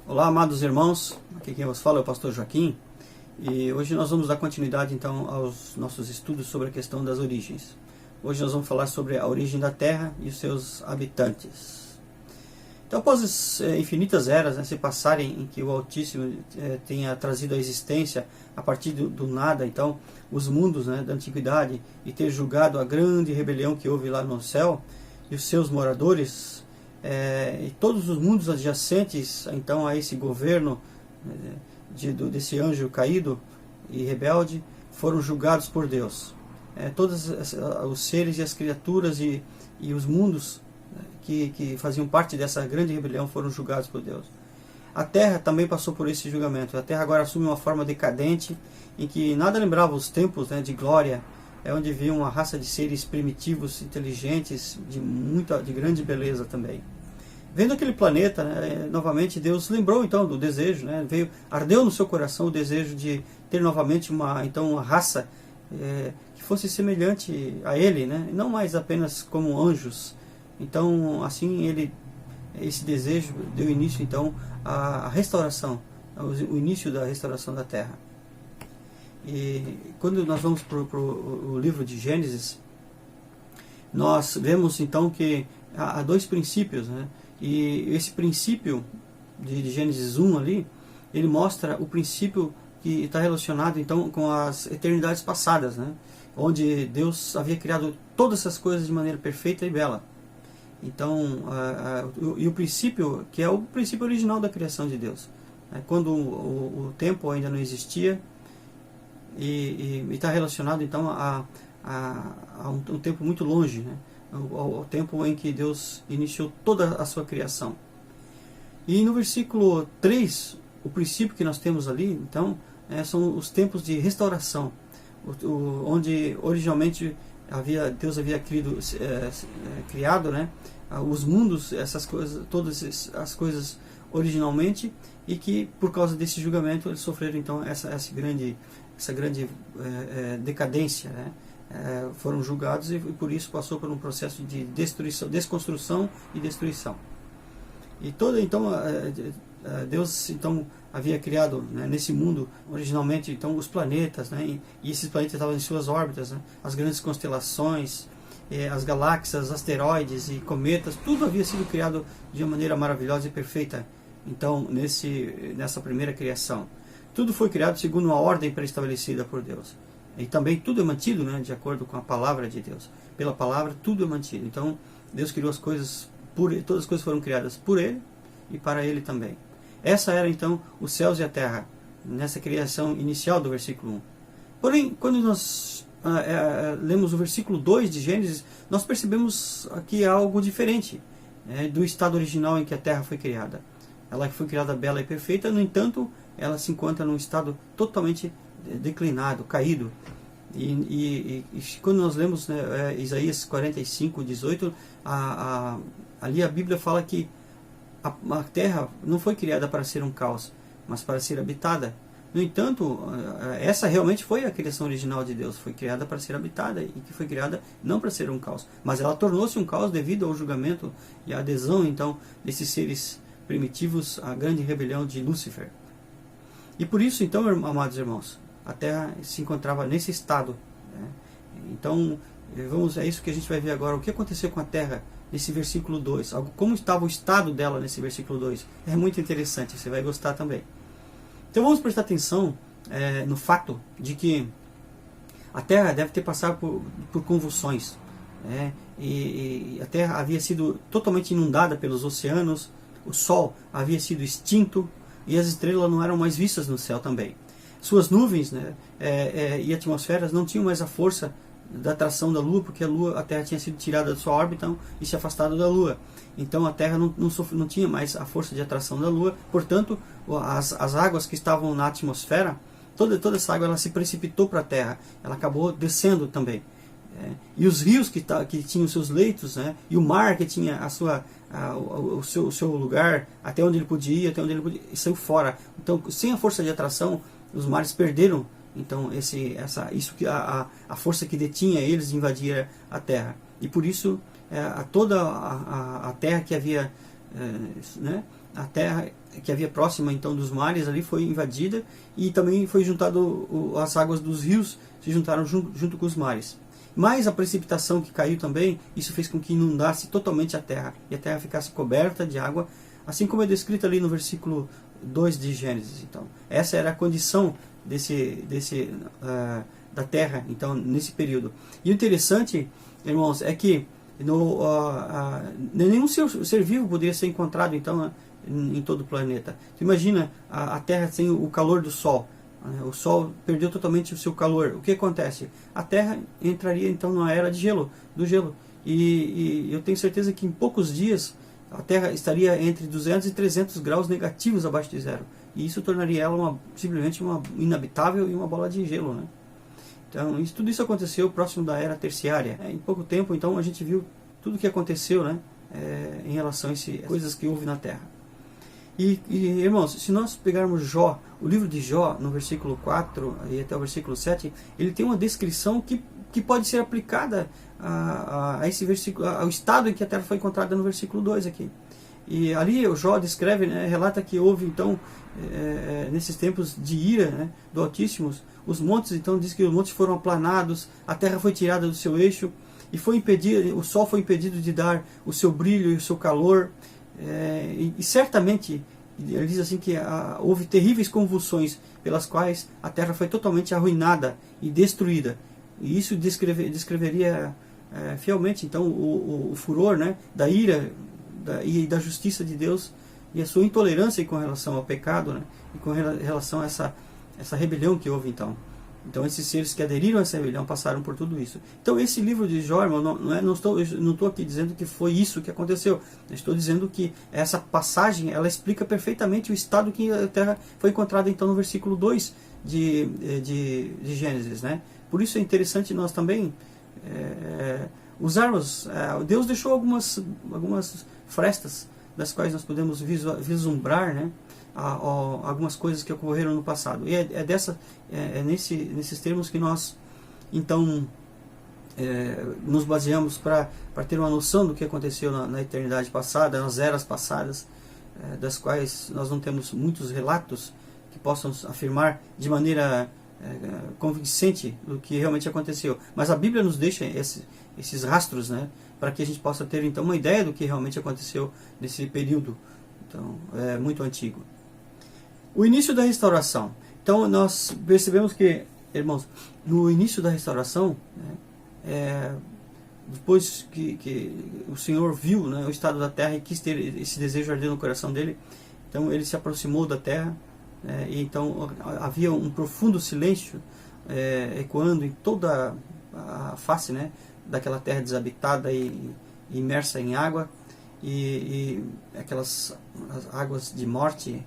Olá, amados irmãos, aqui quem vos fala é o pastor Joaquim, e hoje nós vamos dar continuidade então aos nossos estudos sobre a questão das origens. Hoje nós vamos falar sobre a origem da Terra e os seus habitantes. Então, após infinitas eras se passarem em que o Altíssimo tenha trazido a existência a partir do nada, então, os mundos da antiguidade, e ter julgado a grande rebelião que houve lá no céu e os seus moradores, e todos os mundos adjacentes então a esse governo desse anjo caído e rebelde foram julgados por Deus. Todos os seres e as criaturas e os mundos que faziam parte dessa grande rebelião foram julgados por Deus. A Terra também passou por esse julgamento. A Terra agora assume uma forma decadente, em que nada lembrava os tempos de glória, onde havia uma raça de seres primitivos, inteligentes, de grande beleza também. Vendo aquele planeta, novamente Deus lembrou então do desejo, ardeu no seu coração o desejo de ter novamente uma raça que fosse semelhante a Ele, não mais apenas como anjos. Então, assim, esse desejo deu início então à restauração, o início da restauração da Terra. E quando nós vamos para o livro de Gênesis, nós vemos então que há dois princípios, e esse princípio de Gênesis 1 ali, ele mostra o princípio que está relacionado então com as eternidades passadas, onde Deus havia criado todas essas coisas de maneira perfeita e bela. Então, e o princípio, que é o princípio original da criação de Deus, quando o tempo ainda não existia, e está relacionado então a um tempo muito longe, ao tempo em que Deus iniciou toda a sua criação. E no versículo 3, o princípio que nós temos ali, então, são os tempos de restauração, onde originalmente Deus havia criado os mundos, essas coisas, todas as coisas originalmente, e que por causa desse julgamento eles sofreram então essa grande decadência, foram julgados, e por isso passou por um processo de destruição, desconstrução e destruição. E então Deus então havia criado nesse mundo originalmente então os planetas, e esses planetas estavam em suas órbitas, as grandes constelações, as galáxias, asteroides e cometas, tudo havia sido criado de uma maneira maravilhosa e perfeita. Então nessa primeira criação, tudo foi criado segundo uma ordem pré-estabelecida por Deus. E também tudo é mantido de acordo com a palavra de Deus. Pela palavra tudo é mantido. Então Deus criou as coisas por Ele, todas as coisas foram criadas por Ele e para Ele também. Essa era então os céus e a terra, nessa criação inicial do versículo 1. Porém, quando nós lemos o versículo 2 de Gênesis, nós percebemos aqui algo diferente do estado original em que a terra foi criada. Ela foi criada bela e perfeita, no entanto, ela se encontra num estado totalmente declinado, caído. E quando nós lemos Isaías 45, 18, ali a Bíblia fala que a terra não foi criada para ser um caos, mas para ser habitada. No entanto, essa realmente foi a criação original de Deus, foi criada para ser habitada, e que foi criada não para ser um caos, mas ela tornou-se um caos devido ao julgamento e à adesão então desses seres primitivos à grande rebelião de Lúcifer. E por isso então, amados irmãos, a Terra se encontrava nesse estado. Então, é isso que a gente vai ver agora. O que aconteceu com a Terra nesse versículo 2? Como estava o estado dela nesse versículo 2? É muito interessante, você vai gostar também. Então vamos prestar atenção no fato de que a Terra deve ter passado por convulsões. E a Terra havia sido totalmente inundada pelos oceanos, o Sol havia sido extinto, e as estrelas não eram mais vistas no céu também. Suas nuvens e atmosferas não tinham mais a força da atração da Lua, porque a Terra tinha sido tirada da sua órbita e se afastado da Lua. Então a Terra não tinha mais a força de atração da Lua, portanto as águas que estavam na atmosfera, toda essa água ela se precipitou para a Terra, ela acabou descendo também. E os rios que tinham seus leitos, e o mar que tinha o seu lugar, até onde ele podia ir, saiu fora. Então, sem a força de atração, os mares perderam então a força que detinha eles de invadir a terra. E por isso toda a terra que havia né? A terra que havia próxima então dos mares ali foi invadida, e também foi juntado as águas dos rios se juntaram junto com os mares. Mas a precipitação que caiu também, isso fez com que inundasse totalmente a terra, e a terra ficasse coberta de água, assim como é descrito ali no versículo 2 de Gênesis. Então, essa era a condição da terra, então, nesse período. E o interessante, irmãos, é que nenhum ser vivo poderia ser encontrado, então, em todo o planeta. Tu imagina a terra sem o calor do sol. O sol perdeu totalmente o seu calor. O que acontece? A terra entraria então numa era de gelo, do gelo. E eu tenho certeza que em poucos dias a terra estaria entre 200 e 300 graus negativos abaixo de zero. E isso tornaria ela simplesmente uma inabitável e uma bola de gelo, né? Então, tudo isso aconteceu próximo da era terciária. Em pouco tempo, então, a gente viu tudo o que aconteceu, né? Em relação a coisas que houve na terra. E, irmãos, se nós pegarmos Jó, o livro de Jó, no versículo 4 e até o versículo 7, ele tem uma descrição que pode ser aplicada a esse versículo, ao estado em que a terra foi encontrada no versículo 2 aqui. E ali o Jó descreve, né, relata que houve então, nesses tempos de ira, né, do Altíssimo, os montes, então diz que os montes foram aplanados, a terra foi tirada do seu eixo, e foi impedido, o sol foi impedido de dar o seu brilho e o seu calor. E certamente ele diz assim que houve terríveis convulsões pelas quais a terra foi totalmente arruinada e destruída, e isso descreveria fielmente então o furor, né, da ira e da justiça de Deus, e a sua intolerância com relação ao pecado, né, e com relação a essa rebelião que houve então. Então esses seres que aderiram a essa rebelião passaram por tudo isso. Então esse livro de Jó, irmão, não estou aqui dizendo que foi isso que aconteceu. Eu estou dizendo que essa passagem, ela explica perfeitamente o estado que a terra foi encontrada então no versículo 2 de Gênesis, né? Por isso é interessante nós também usarmos... Deus deixou algumas frestas das quais nós podemos vislumbrar, né, algumas coisas que ocorreram no passado. E nesses termos que nós então nos baseamos para ter uma noção do que aconteceu na eternidade passada, nas eras passadas, das quais nós não temos muitos relatos que possam afirmar de maneira convincente do que realmente aconteceu. Mas a Bíblia nos deixa esses rastros, né, para que a gente possa ter então uma ideia do que realmente aconteceu nesse período então, muito antigo. O início da restauração. Então nós percebemos que, irmãos, no início da restauração, né, depois que o Senhor viu, né, o estado da terra e quis ter esse desejo ardendo no coração dele, então ele se aproximou da terra, e então havia um profundo silêncio ecoando em toda a face, né, daquela terra desabitada e imersa em água, e aquelas as águas de morte.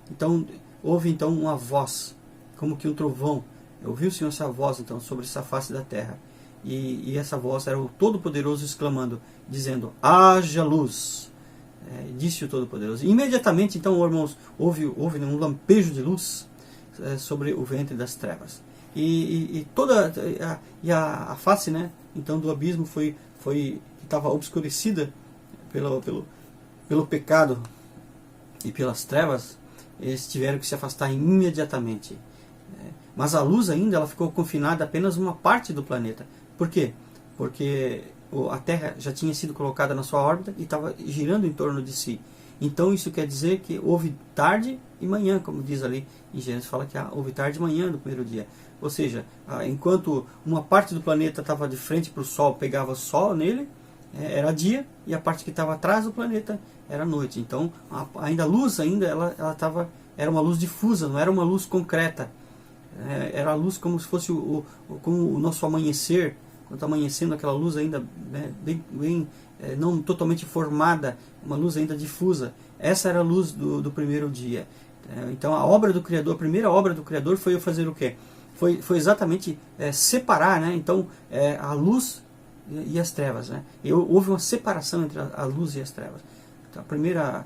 Então houve então uma voz, como que um trovão. Ouviu o Senhor essa voz então sobre essa face da terra, e essa voz era o Todo-Poderoso exclamando, dizendo: haja luz. Disse o Todo-Poderoso. Imediatamente então, irmãos, houve um lampejo de luz sobre o ventre das trevas, e toda a face, né, então do abismo estava obscurecida pelo pecado e pelas trevas. Eles tiveram que se afastar imediatamente. Mas a luz ainda ela ficou confinada a apenas uma parte do planeta. Por quê? Porque a Terra já tinha sido colocada na sua órbita e estava girando em torno de si. Então isso quer dizer que houve tarde e manhã, como diz ali em Gênesis, fala que houve tarde e manhã no primeiro dia. Ou seja, enquanto uma parte do planeta estava de frente para o Sol, pegava sol nele, era dia, e a parte que estava atrás do planeta era noite. Então ainda a luz era uma luz difusa, não era uma luz concreta. Era a luz como se fosse como o nosso amanhecer, quando está amanhecendo, aquela luz ainda, né, bem não totalmente formada, uma luz ainda difusa. Essa era a luz do primeiro dia. Então a obra do Criador, a primeira obra do Criador foi fazer o quê? Foi exatamente separar, né, então, a luz e as trevas, né? Houve uma separação entre a luz e as trevas. Então, a primeira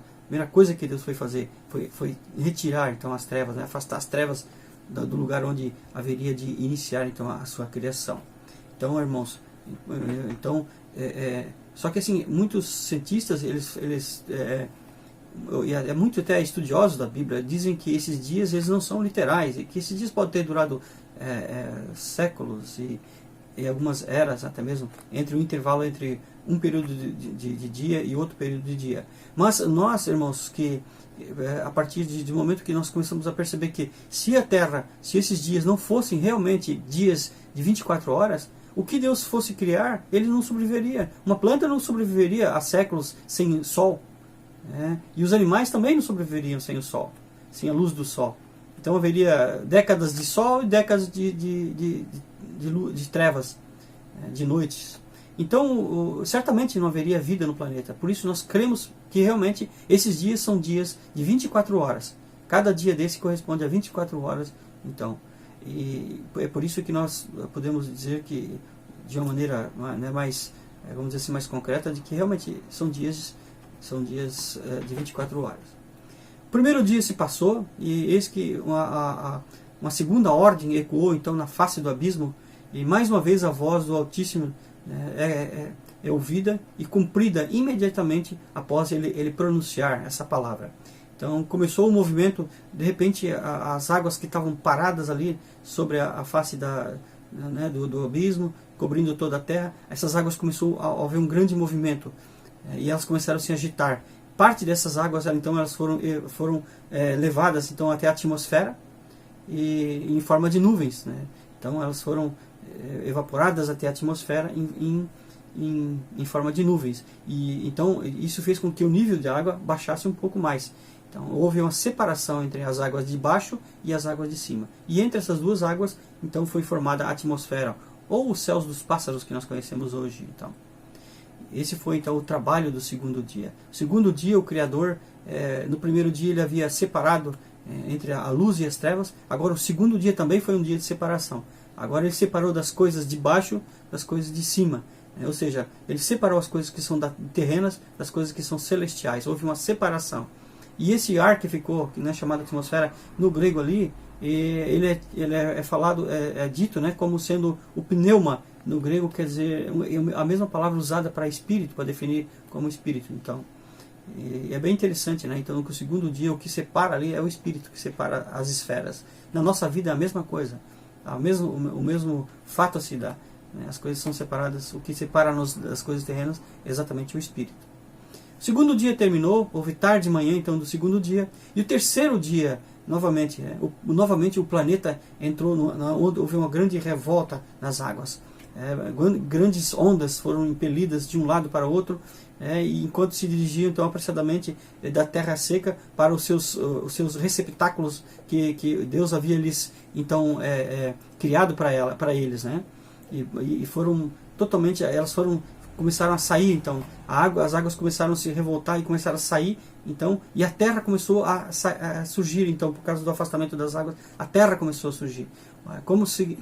coisa que Deus foi fazer foi retirar então as trevas, né? Afastar as trevas do lugar onde haveria de iniciar então a sua criação. Então, irmãos, só que assim, muitos cientistas eles é muito até estudiosos da Bíblia, dizem que esses dias eles não são literais, e que esses dias podem ter durado séculos e algumas eras até mesmo, entre um intervalo entre um período de dia e outro período de dia. Mas nós, irmãos, que a partir do momento que nós começamos a perceber que se a Terra, se esses dias não fossem realmente dias de 24 horas, o que Deus fosse criar, ele não sobreviveria. Uma planta não sobreviveria há séculos sem sol. E os animais também não sobreviveriam sem o sol, sem a luz do sol. Então haveria décadas de sol e décadas de trevas, de noites. Então, certamente não haveria vida no planeta. Por isso nós cremos que realmente esses dias são dias de 24 horas. Cada dia desse corresponde a 24 horas. Então, e é por isso que nós podemos dizer que, de uma maneira mais, vamos dizer assim, mais concreta, de que realmente são dias de 24 horas. O primeiro dia se passou e eis que uma segunda ordem ecoou então na face do abismo, e mais uma vez a voz do Altíssimo é ouvida e cumprida imediatamente após ele pronunciar essa palavra. Então começou o movimento, de repente as águas que estavam paradas ali sobre a face do abismo, cobrindo toda a terra, essas águas começou a haver um grande movimento, e elas começaram a se agitar. Parte dessas águas então elas foram levadas então até a atmosfera e em forma de nuvens, Então elas foram evaporadas até a atmosfera em forma de nuvens, e então isso fez com que o nível de água baixasse um pouco mais. Então houve uma separação entre as águas de baixo e as águas de cima, e entre essas duas águas então foi formada a atmosfera, ou os céus dos pássaros que nós conhecemos hoje. Então esse foi então o trabalho do segundo dia. O segundo dia o Criador, no primeiro dia ele havia separado entre a luz e as trevas. Agora o segundo dia também foi um dia de separação. Agora ele separou das coisas de baixo das coisas de cima. Ou seja, ele separou as coisas que são terrenas das coisas que são celestiais. Houve uma separação. E esse ar que ficou, chamado atmosfera, no grego ali, ele é falado, dito como sendo o pneuma. No grego quer dizer a mesma palavra usada para espírito, para definir como espírito. Então, é bem interessante, Então, no segundo dia, o que separa ali é o espírito, que separa as esferas. Na nossa vida é a mesma coisa. O mesmo fato se dá. As coisas são separadas. O que separa das coisas terrenas é exatamente o espírito. O segundo dia terminou, houve tarde e manhã então do segundo dia. E o terceiro dia, novamente o planeta entrou, houve uma grande revolta nas águas. Grandes ondas foram impelidas de um lado para o outro, e enquanto se dirigiam então apressadamente da terra seca para os seus receptáculos que Deus havia lhes então criado para eles, e foram totalmente, começaram a sair, então as águas começaram a se revoltar e começaram a sair, então, e a terra começou a surgir, então, por causa do afastamento das águas, a terra começou a surgir, como se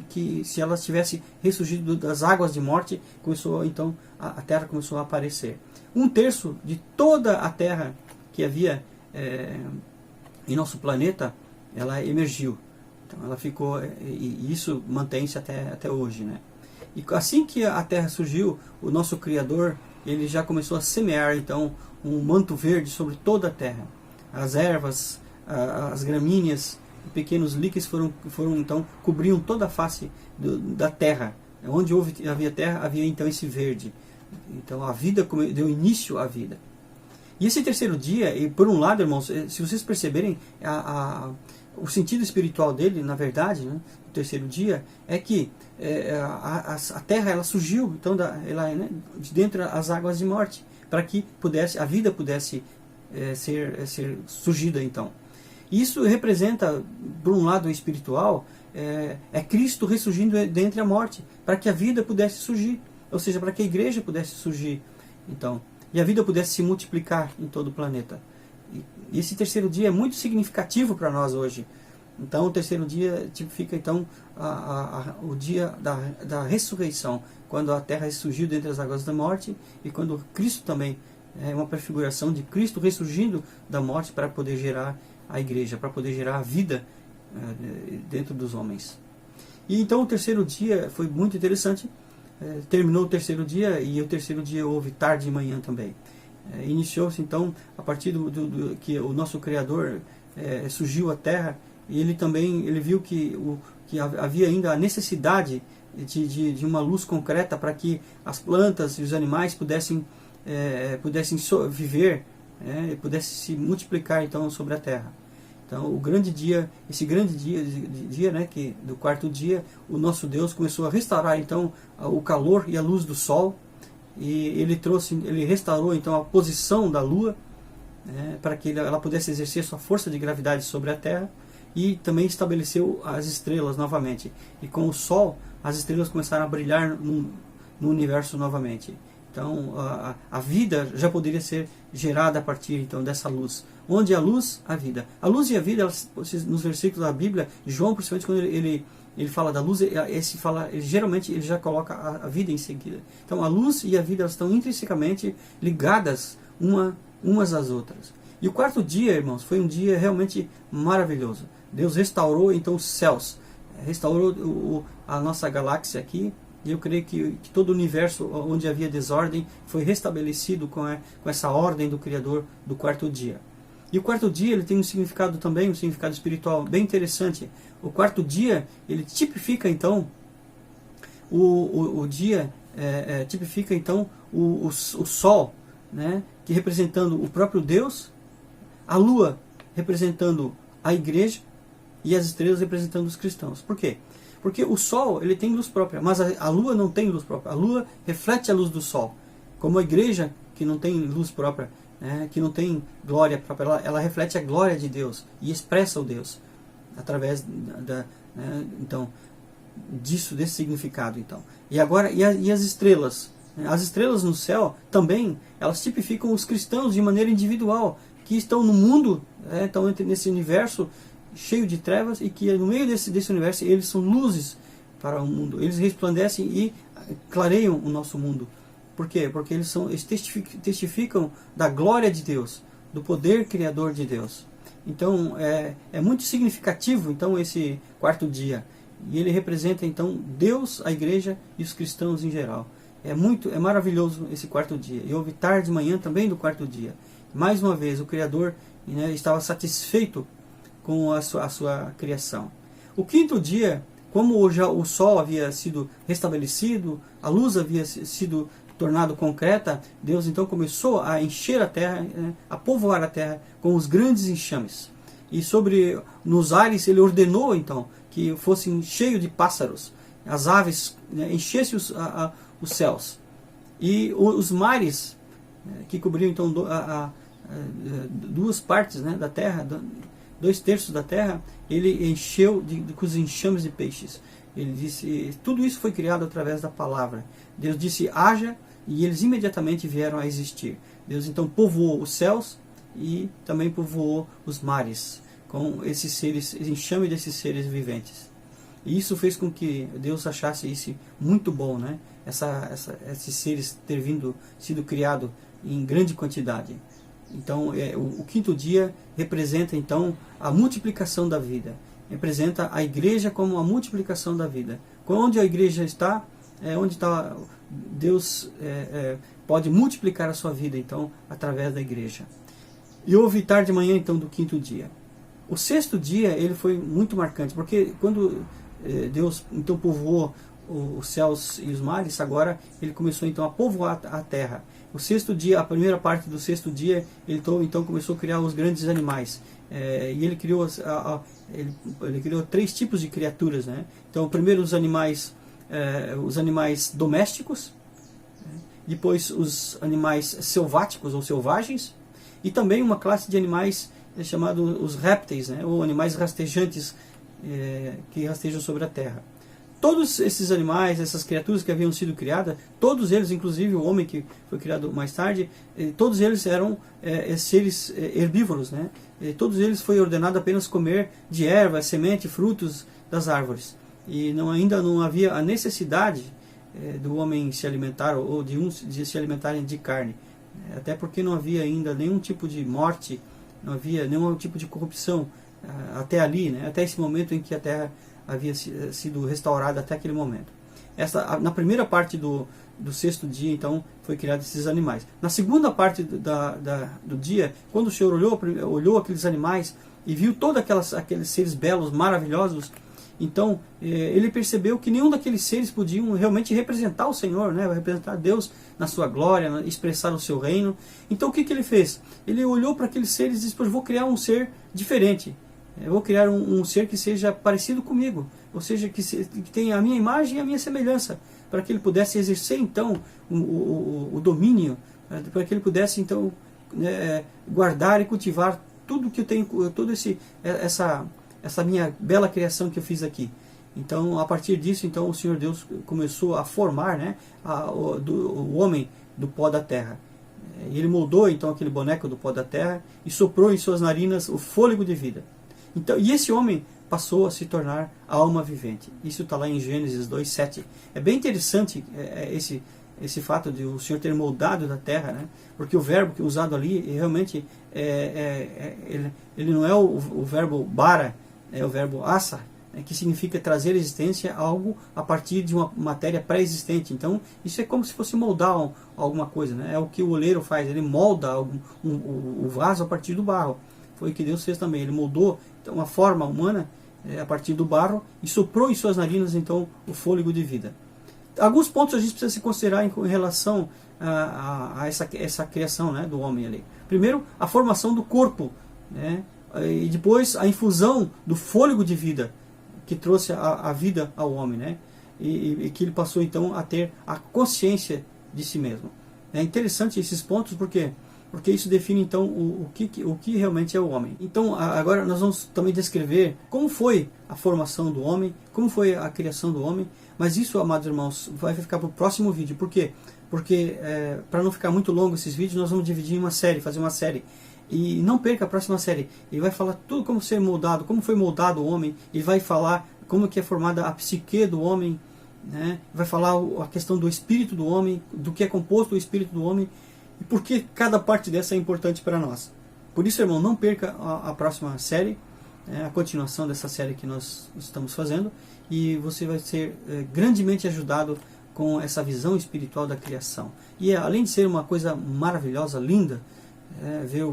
ela tivesse ressurgido das águas de morte. Começou então a terra começou a aparecer. 1/3 de toda a terra que havia em nosso planeta, ela emergiu, então ela ficou, e isso mantém-se até hoje, E assim que a terra surgiu, o nosso Criador, ele já começou a semear então um manto verde sobre toda a terra. As ervas, as gramíneas, pequenos líquens foram então, cobriam toda a face da terra. Onde havia terra, havia então esse verde. Então a vida deu início à vida. E esse terceiro dia, e por um lado, irmãos, se vocês perceberem, o sentido espiritual dele, na verdade, no terceiro dia, é que a terra ela surgiu então de dentro das águas de morte, para que a vida pudesse ser surgida então. Isso representa, por um lado espiritual, Cristo ressurgindo dentre a morte, para que a vida pudesse surgir, ou seja, para que a igreja pudesse surgir, então, e a vida pudesse se multiplicar em todo o planeta. E esse terceiro dia é muito significativo para nós hoje. Então o terceiro dia tipifica então o dia da ressurreição, quando a terra ressurgiu dentre as águas da morte, e quando Cristo também é uma prefiguração de Cristo ressurgindo da morte para poder gerar a igreja, para poder gerar a vida dentro dos homens. E então o terceiro dia foi muito interessante. Terminou o terceiro dia, e o terceiro dia houve tarde e manhã também. iniciou-se então a partir do que o nosso Criador surgiu a Terra, e ele viu que havia ainda a necessidade de uma luz concreta para que as plantas e os animais pudessem viver, e pudessem se multiplicar então sobre a Terra. Então, esse grande dia, né, que do quarto dia, o nosso Deus começou a restaurar então o calor e a luz do sol, e ele restaurou então a posição da Lua, para que ela pudesse exercer sua força de gravidade sobre a Terra, e também estabeleceu as estrelas novamente. E com o Sol, as estrelas começaram a brilhar no universo novamente. Então, a vida já poderia ser gerada a partir então dessa luz. Onde há luz, há vida. A luz e a vida, nos versículos da Bíblia, João, principalmente quando ele fala da luz, geralmente ele já coloca a vida em seguida. Então, a luz e a vida, elas estão intrinsecamente ligadas umas às outras. E o quarto dia, irmãos, foi um dia realmente maravilhoso. Deus restaurou então os céus, restaurou a nossa galáxia aqui, e eu creio que todo o universo onde havia desordem foi restabelecido com essa ordem do Criador do quarto dia. E o quarto dia ele tem um significado também, um significado espiritual bem interessante. O quarto dia ele tipifica então o dia, tipifica então o sol, né, que representando o próprio Deus, a lua representando a igreja e as estrelas representando os cristãos. Por quê? Porque o sol ele tem luz própria, mas a lua não tem luz própria. A lua reflete a luz do sol. Como a igreja, que não tem luz própria, que não tem glória própria, ela reflete a glória de Deus e expressa o Deus através então desse significado. Então. E agora, e as estrelas? As estrelas no céu também, elas tipificam os cristãos de maneira individual, que estão no mundo, estão nesse universo cheio de trevas, e que no meio desse universo eles são luzes para o mundo. Eles resplandecem e clareiam o nosso mundo. Por quê? Porque eles testificam da glória de Deus, do poder criador de Deus. Então é muito significativo então esse quarto dia, e ele representa então Deus, a igreja e os cristãos em geral. É maravilhoso esse quarto dia. E houve tarde e manhã também do quarto dia. Mais uma vez o Criador estava satisfeito com a sua criação. O quinto dia, como já o sol havia sido restabelecido, a luz havia sido tornado concreta, Deus então começou a encher a terra, a povoar a terra com os grandes enxames. E nos ares ele ordenou então que fossem cheios de pássaros, as aves enchessem os céus. E os mares, que cobriam então duas partes da terra, 2/3 da terra, ele encheu com os enxames de peixes. Ele disse, tudo isso foi criado através da palavra. Deus disse, haja, e eles imediatamente vieram a existir. Deus então povoou os céus e também povoou os mares com esses seres, enxame desses seres viventes. E isso fez com que Deus achasse isso muito bom, né? Esses seres ter sido criado em grande quantidade. Então, o quinto dia representa então a multiplicação da vida. Representa a igreja como a multiplicação da vida. Onde a igreja está, onde está Deus pode multiplicar a sua vida então através da igreja. E houve tarde de manhã então do quinto dia. O sexto dia ele foi muito marcante, porque quando Deus então povoou os céus e os mares, agora ele começou então a povoar a terra. O sexto dia, a primeira parte do sexto dia, ele então começou a criar os grandes animais. E ele criou, ele criou 3 tipos de criaturas, né? Então, primeiro os animais domésticos, depois os animais selváticos ou selvagens, e também uma classe de animais chamados os répteis, né? Ou animais rastejantes que rastejam sobre a terra. Todos esses animais, essas criaturas que haviam sido criadas, todos eles, inclusive o homem que foi criado mais tarde, todos eles eram seres herbívoros, né? Todos eles foi ordenado apenas comer de ervas, semente, frutos das árvores. E ainda não havia a necessidade do homem se alimentar ou de se alimentarem de carne. Até porque não havia ainda nenhum tipo de morte, não havia nenhum tipo de corrupção até ali, né? Até esse momento em que a terra havia sido restaurada até aquele momento. Na primeira parte do sexto dia, então, foi criado esses animais. Na segunda parte do dia, quando o Senhor olhou aqueles animais e viu todos aqueles seres belos, maravilhosos, então ele percebeu que nenhum daqueles seres podiam realmente representar o Senhor, né? Representar Deus na sua glória, expressar o seu reino. Então o que ele fez? Ele olhou para aqueles seres e disse: vou criar um ser diferente. Eu vou criar um ser que seja parecido comigo, ou seja, que tenha a minha imagem e a minha semelhança, para que ele pudesse exercer então o domínio, para que ele pudesse então guardar e cultivar tudo que eu tenho, essa minha bela criação que eu fiz aqui. Então, a partir disso, então, o Senhor Deus começou a formar, né, o homem do pó da terra. E ele moldou então aquele boneco do pó da terra e soprou em suas narinas o fôlego de vida. Então, e esse homem passou a se tornar a alma vivente. Isso está lá em Gênesis 2:7. É bem interessante esse fato de o Senhor ter moldado da terra, né? Porque o verbo que é usado ali realmente ele não é o verbo bara, é o verbo assa, que significa trazer à existência algo a partir de uma matéria pré-existente. Então isso é como se fosse moldar alguma coisa, né? É o que o oleiro faz, ele molda o vaso a partir do barro. Foi o que Deus fez também, ele moldou então, uma forma humana a partir do barro e soprou em suas narinas então o fôlego de vida. Alguns pontos a gente precisa se considerar em relação a essa criação, né, do homem ali. Primeiro, a formação do corpo, né, e depois a infusão do fôlego de vida que trouxe a vida ao homem, né, e que ele passou então a ter a consciência de si mesmo. É interessante esses pontos porque isso define então o que realmente é o homem. Então agora nós vamos também descrever como foi a formação do homem, como foi a criação do homem, mas isso, amados irmãos, vai ficar para o próximo vídeo. Por quê? Porque para não ficar muito longo esses vídeos, nós vamos dividir em uma série, fazer uma série. E não perca a próxima série. Ele vai falar tudo como ser moldado, como foi moldado o homem. Ele vai falar como que é formada a psique do homem, né? Vai falar a questão do espírito do homem, do que é composto o espírito do homem e por que cada parte dessa é importante para nós. Por isso, irmão, não perca a próxima série, a continuação dessa série que nós estamos fazendo, e você vai ser grandemente ajudado com essa visão espiritual da criação. E além de ser uma coisa maravilhosa, linda, ver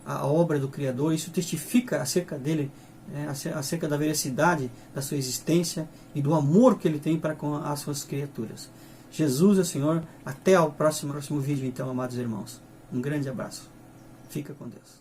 a obra do Criador, isso testifica acerca dele, acerca da veracidade da sua existência e do amor que ele tem para com as suas criaturas. Jesus é o Senhor. Até o próximo vídeo, então, amados irmãos. Um grande abraço. Fica com Deus.